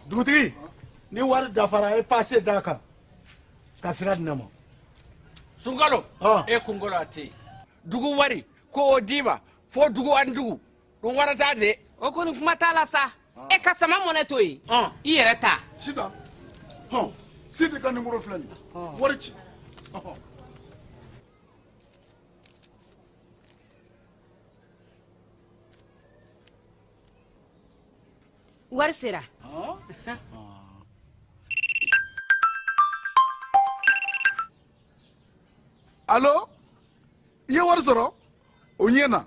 Dugutigi ni wari dafara e passé daka kasira dinamo Sungalo e kungolo ati dugu wari ko odima fo dugu andugu dum warata de o koni kuma tala sa e ka sama moneto yi i yɛrɛ ta sita sidi ka numéro flani wari ci wari sera allo ye wari sɔrɔ o ɲɛna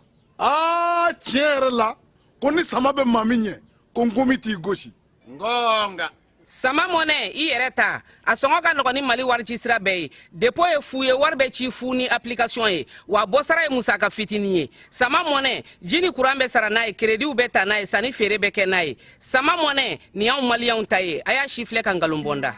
tiɲɛ yɛrɛ la ko ni sama bɛ maa min ɲɛ ko n komi t'i gosi ngonga sama mɔnɛ i yɛrɛ ta a sɔngɔ ka nɔgɔn ni mali wari ci sira bɛɛ ye depo ye fu ye wari bɛ ci fu ni application ye wa bɔ sara ye musaka fitinin ye sama mɔnɛ ji ni kuran bɛ sara n'a ye krediw bɛ ta n'a ye sanni feere bɛ kɛ n'a ye sama mɔnɛ nin y'anw maliyɛnw ta ye a y'a si filɛ ka nkalon bɔnda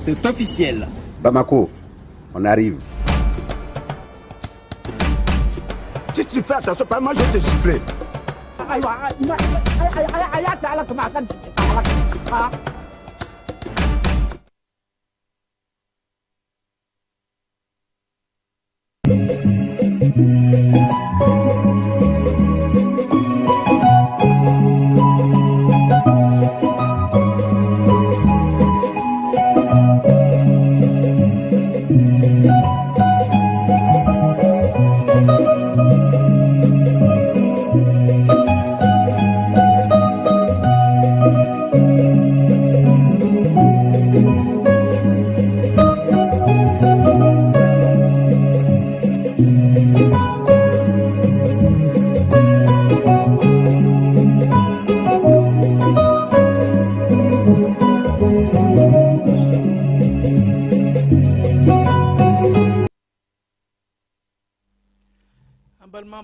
C'est officiel. Bamako, on arrive. Si tu fais attention, pas moi je vais te gifler.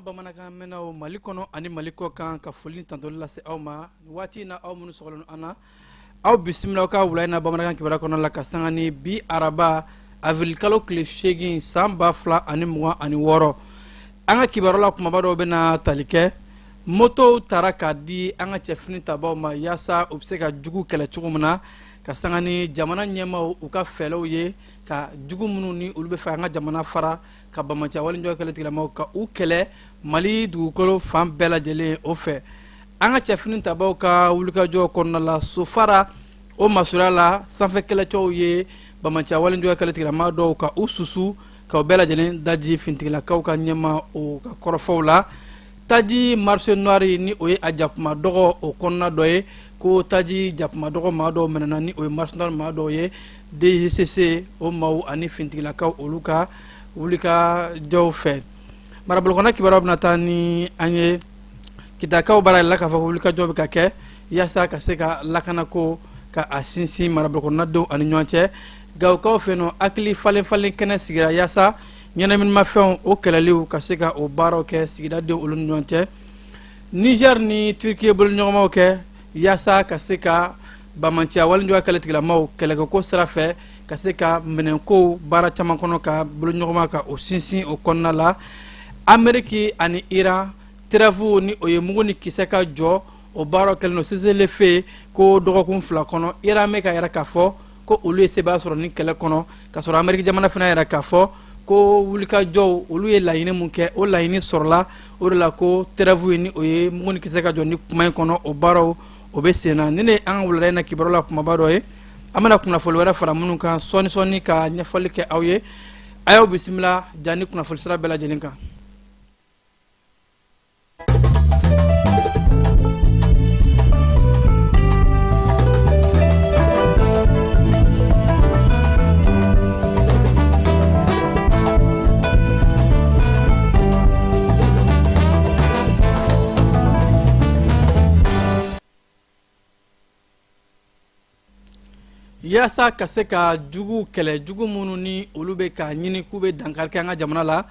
Bamanankan mɛnnaw Mali kɔnɔ ani Mali kɔ kan ka foli tantoli lase aw ma waati na aw minnu sɔgɔlen ana aw bisimila ka wula in na bamanankan kibaruya kɔnɔ la ka sanga ni bi araba avril kalo tile 8 san 2026 an ka kibaruya la kumaba dɔw bɛna tali kɛ moto taara k'a di an ka cɛfini tabaw ma yaasa u bɛ se ka jugu kɛlɛ cogo min na ka sanga ni jamana ɲɛmaw u ka fɛɛrɛw ye ka jugu minnu ni olu bɛ fɛ an ka jamana fara ka bamaciya walijɔ kɛlɛ tigilamaw ka u kɛlɛ Mali dugukolo fan bɛɛ lajɛlen o fɛ an ka cɛfini tabaw ka wulikajɔ kɔnɔna la sofara o masuruya la sanfɛ kɛlɛcɛw ye bamaciya walijɔ kɛlɛ tigilama dɔw ka u susu ka u bɛɛ lajɛlen daji fintigilakaw ka ɲɛma o ka kɔrɔfɔw la taji marché noir ni o ye a jakuma dɔgɔ o kɔnɔna dɔ ye ko taji jakuma dɔgɔ maa dɔw minɛna ni o ye marché noir maa dɔw ye DGCC o maaw ani fintigilakaw olu ka wulikajɔw fɛ marabolokɔnɔ kibaruya bɛna taa ni an ye kitakaw baara la k'a fɔ wulikajɔ bɛ ka kɛ yaasa ka se ka lakanako ka a sinsin marabolokɔnɔdenw ani ɲɔgɔn cɛ gawukaw fɛ nɔ hakili falen kɛnɛ sigira yaasa ɲɛnaminimafɛnw o kɛlɛliw ka se ka o baaraw kɛ sigidadenw olu ni ɲɔgɔn cɛ Niger ni Turkiye boloɲɔgɔnmaw kɛ yaasa ka se ka bamaciya walijɔ kɛlɛ tigilamaw kɛlɛkɛko sira fɛ ka se ka minɛnkow baara caman kɔnɔ ka boloɲɔgɔnma ka o sinsin o kɔnɔna la Ameriki ani Iran trêve ni o ye mugu ni kisɛ ka jɔ o baaraw kɛlen no cessez-le-feu ko dɔgɔkun 2 kɔnɔ Iran bɛ ka yɛrɛ k'a fɔ ko olu ye sebaya sɔrɔ ni kɛlɛ kɔnɔ ka sɔrɔ Ameriki jamana fana yɛrɛ k'a fɔ ko wulika jɔw olu ye laɲini mun kɛ o laɲini sɔrɔla o de la ko trêve ni o ye mun kisɛ ka jɔ ni kuma in kɔnɔ o baaraw o bɛ sen na ni ne an ka wulada in na kibaru la kumaba dɔ ye an bɛna kunnafoni wɛrɛ fara minnu kan sɔɔni ka ɲɛfɔli kɛ aw ye a y'aw bisimila ja ni kunnafoni sira bɛɛ lajɛlen kan. Yasa ka se ka jugu kɛlɛ jugu minnu ni olu bɛ ka ɲini k'u bɛ dankari kɛ an ka jamana la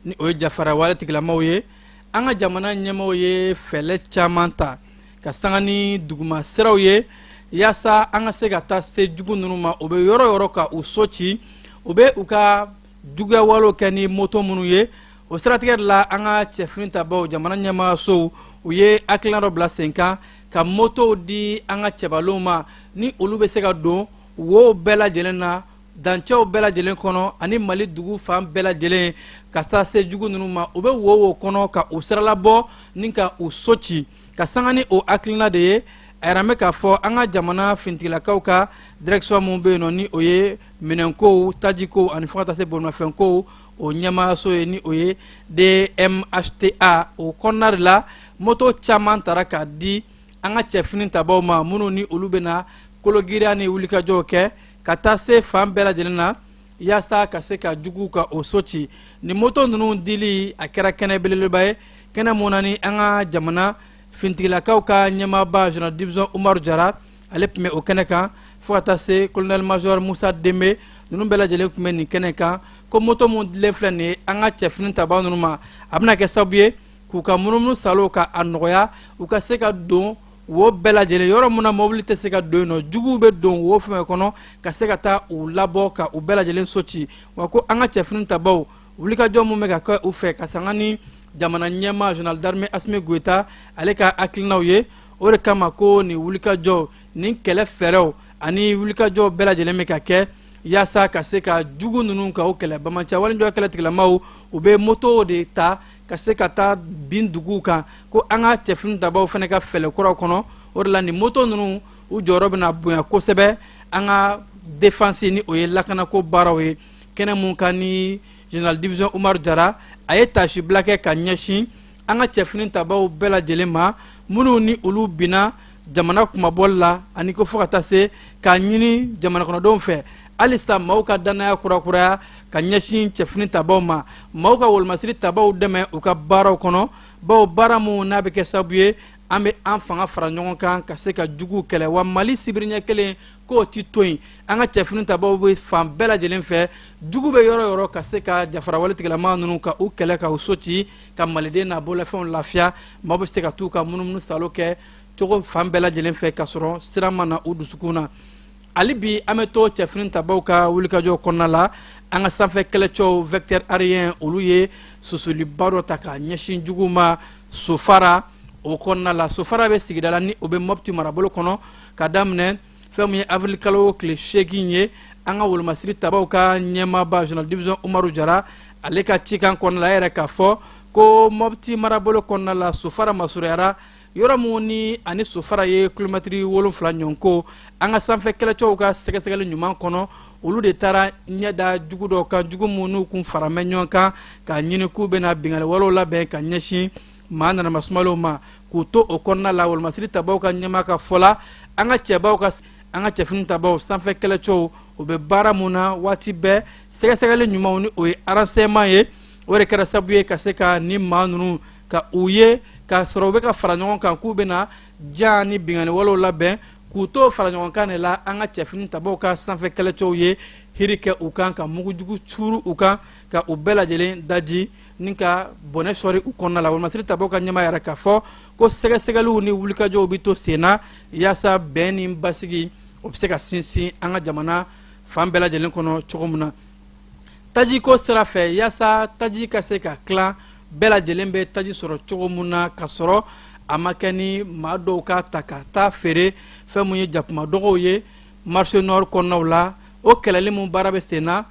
ni o ye jafara wale tigilamaw ye an ka jamana ɲɛmaaw ye fɛlɛ caman ta ka sanga ni duguma siraw ye yasa an ka se ka taa se jugu ninnu ma o bɛ yɔrɔ yɔrɔ ka u so ci u bɛ u ka juguya walew kɛ ni moto minnu ye o siratigɛ de la an ka cɛfini tabaw jamana ɲɛmaayasow u ye hakilina dɔ bila sen kan ka motow di an ka cɛbalenw ma ni olu bɛ se ka don wo bɛɛ lajɛlen na dancɛw bɛɛ lajɛlen kɔnɔ ani mali dugu fan bɛɛ lajɛlen ka taa se jugu ninnu ma u bɛ wo kɔnɔ ka u siralabɔ ni ka u so ci ka sanga ni o hakilina de ye a yɛrɛ bɛ k'a fɔ an ka jamana fintigilakaw ka direction mun bɛ yen nɔ ni o ye minɛnkow tajikow ani fo ka taa se bolimafɛnkow o ɲɛmaayaso ye ni o ye DMHTA o kɔnɔna de la moto caman taara k'a di an ka cɛfini tabaw ma minnu ni olu bɛ na kologiriya ni wulikajɔw kɛ ka taa se fan bɛɛ lajɛlen na yasa ka se ka jugu ka o so ci ni moto ninnu dili a kɛra kɛnɛ belebeleba ye kɛnɛ mun na ni an ka jamana fintigilakaw ka ɲɛmaaba général division Umaru Jara ale tun bɛ o kɛnɛ kan fo ka taa se colonel major Musa Dembe ninnu bɛɛ lajɛlen tun bɛ nin kɛnɛ kan ko moto mun dilen filɛ nin ye an ka cɛfini tabaw ninnu ma a bɛna kɛ sababu ye k'u ka munumunu salo ka a nɔgɔya u ka se ka don wo bɛɛ lajɛlen yɔrɔ mun na mobili tɛ se ka don yen nɔ juguw bɛ don wo fɛn kɔnɔ ka se ka taa u labɔ ka u bɛɛ lajɛlen so ci wa ko an ka cɛfini tabaw wulikajɔ mun bɛ ka kɛ u fɛ ka sanga ni jamana ɲɛmaa général d'armée Asimi Goïta ale ka hakilinaw ye o de kama ko nin wulikajɔ nin kɛlɛ fɛɛrɛw ani wulikajɔ bɛɛ lajɛlen bɛ ka kɛ yasa ka se ka jugu ninnu ka o kɛlɛ bamanan walijɔ kɛlɛ tigilamaw u bɛ moto de ta ka se ka taa bin duguw kan ko an ka cɛfini tabaw fana ka fɛlɛ kuraw kɔnɔ o de la ni moto ninnu u jɔyɔrɔ bɛna bonya kosɛbɛ an ka défense ni o ye lakanako baaraw ye kɛnɛ mun kan ni général division Umaru Jara a ye tasibila kɛ ka ɲɛsin an ka cɛfini tabaw bɛɛ lajɛlen ma minnu ni olu binna jamana kumabɔli la ani ko fo ka taa se k'a ɲini jamana kɔnɔdenw fɛ halisa maaw ka danaya kurakuraya ka ɲɛsin cɛfini tabaw ma maaw ka wolomasiri tabaw dɛmɛ u ka baaraw kɔnɔ bawo baara mun n'a bɛ kɛ sababu ye an bɛ an fanga fara ɲɔgɔn kan ka se ka juguw kɛlɛ wa mali sibiri ɲɛ kelen k'o ti to yen an ka cɛfini tabaw bɛ fan bɛɛ lajɛlen fɛ jugu bɛ yɔrɔ yɔrɔ ka se ka jafarawale tigilama ninnu ka u kɛlɛ ka u so ci ka maliden n'a bolofɛnw lafiya maaw bɛ se ka t'u ka munumunu salo kɛ cogo fan bɛɛ lajɛlen fɛ ka sɔrɔ sira ma na u dusukun na hali bi an bɛ to cɛfini tabaw ka wulikajɔ kɔnɔna la an ka sanfɛ kɛlɛcɛw vecteur aérien olu ye susoliba dɔ ta ka ɲɛsin jugu ma sofara o kɔnɔna la sofara bɛ sigida la ni o bɛ mɔpti marabolo kɔnɔ ka daminɛ fɛn min ye avril kalo tile 8 ye an ka wolomasiri tabaw ka ɲɛmaaba général division Umaru Jara ale ka cikan kɔnɔna la a yɛrɛ k'a fɔ ko mɔpti marabolo kɔnɔna la sofara masurunyara yɔrɔ mun ni ani sofara ye kilomɛtiri 7 ɲɔgɔn ko an ka sanfɛ kɛlɛcɛw ka sɛgɛsɛgɛli ɲuman kɔnɔ olu de taara ɲɛda jugu dɔw kan jugu minnu kun faramɛ ɲɔgɔn kan k'a ɲini k'u bɛna bingani walew labɛn ka ɲɛsin maa nanama sumalenw ma k'u to o kɔnɔna la wolomasiri tabaw ka ɲɛmaa ka fɔ la an ka cɛfini tabaw sanfɛ kɛlɛcɛw o bɛ baara mun na waati bɛɛ sɛgɛsɛgɛli ɲumanw ni o ye renseignement ye o de kɛra sababu ye ka se ka ni maa ninnu ka u ye k'a sɔrɔ u bɛ ka fara ɲɔgɔn kan k'u bɛna jan ni bingani walew labɛn k'u to fara ɲɔgɔn kan de la an ka cɛfini tabaw ka sanfɛ kɛlɛcɛw ye hiri kɛ u kan ka mugujugu curu u kan ka u bɛɛ lajɛlen daji ni ka bɔnɛ sɔri u kɔnɔna la wolomasiri tabaw ka ɲɛmaa yɛrɛ k'a fɔ ko sɛgɛsɛgɛliw ni wulikajɔw bɛ to sen na yaasa bɛn ni basigi o bɛ se ka sinsin an ka jamana fan bɛɛ lajɛlen kɔnɔ cogo min na tajiko sira fɛ yaasa taji ka se ka tilan bɛɛ lajɛlen bɛ taji sɔrɔ cogo min na ka sɔrɔ a ma kɛ ni maa dɔw ka ta ka taa feere fɛn mun ye jakuma dɔgɔw ye marché nord kɔnɔnaw la o kɛlɛli mun baara bɛ sen na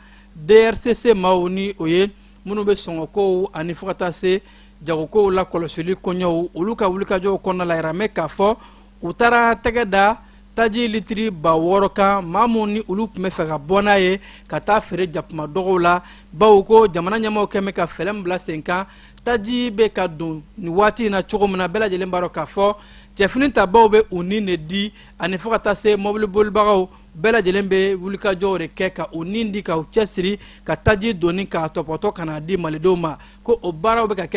DRCC maaw ni o ye minnu bɛ sɔngɔkow ani fo ka taa se jagokow la kɔlɔsili koɲɛw olu ka wulikajɔw kɔnɔna la yɛrɛ mɛ k'a fɔ u taara tɛgɛ da taji litiri 600 kan maa mun ni olu tun bɛ fɛ ka bɔ n'a ye ka taa feere jakuma dɔgɔw la bawo ko jamana ɲɛmaaw kɛn bɛ ka fɛlɛ min bila sen kan taji bɛ ka don nin waati in na cogo min na bɛɛ lajɛlen b'a dɔn k'a fɔ cɛfini tabaw bɛ u ni de di ani fo ka taa se mobili bolibagaw bɛɛ lajɛlen bɛ wulikajɔw de kɛ ka u ni di ka u cɛsiri ka taji donni k'a tɔpɔtɔ ka n'a di malidenw ma ko o baaraw bɛ ka kɛ